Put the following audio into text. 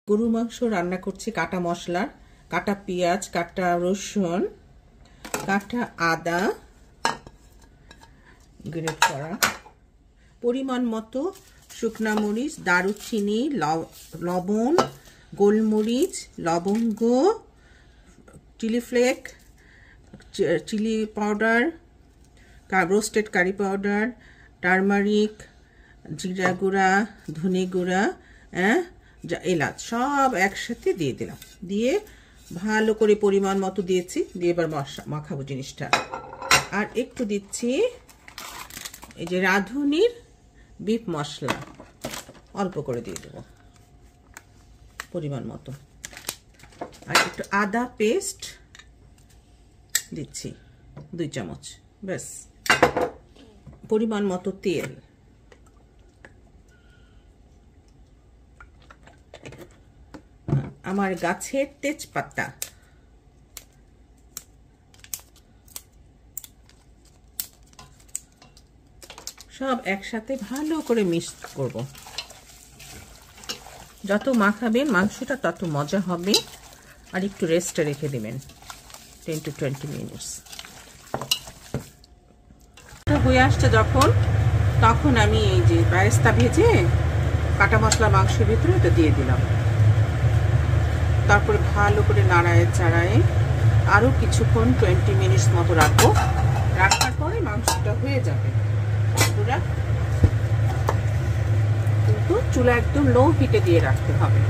গরুর মাংস রান্না করছি কাটা মশলা, কাটা পেঁয়াজ, কাটা রসুন, কাটা আদা গ্রেট করা, পরিমাণ মতো শুকনা মরিচ, দারুচিনি, লবণ, গোলমরিচ, লবঙ্গ, chilli flake, chilli powder, roasted curry powder, turmeric, জিরা গুঁড়া, ধনে গুঁড়া, এলাচ সব একসাথে দিয়ে দিলাম। দিয়ে ভালো করে পরিমাণ মতো দিয়েছি। দিয়ে এবার মাখাবো জিনিসটা। আর একটু দিচ্ছি এই যে রাঁধুনির বিফ মশলা, অল্প করে দিয়ে দেবো পরিমাণ মতো। আর একটু আদা পেস্ট দিচ্ছি 2 চামচ, ব্যাস। পরিমাণ মতো তেল, আমার গাছের তেজপাতা, সব একসাথে ভালো করে মিক্স করব। যত মাখাবেন মাংসটা তত মজা হবে। আর একটু রেস্টে রেখে দিবেন 10 to 20 মিনিটস। হয়ে আসছে যখন, তখন আমি এই যে বেরেস্তা ভেজে কাটা মশলা মাংসের ভিতরে এটা দিয়ে দিলাম। তারপরে ভালো করে নাড়ায় চাড়ায় আরও কিছুক্ষণ 20 মিনিটস মতো রাখবো। রাখার পরে মাংসটা হয়ে যাবে। কিন্তু চুলা একদম লো হিটে দিয়ে রাখতে হবে।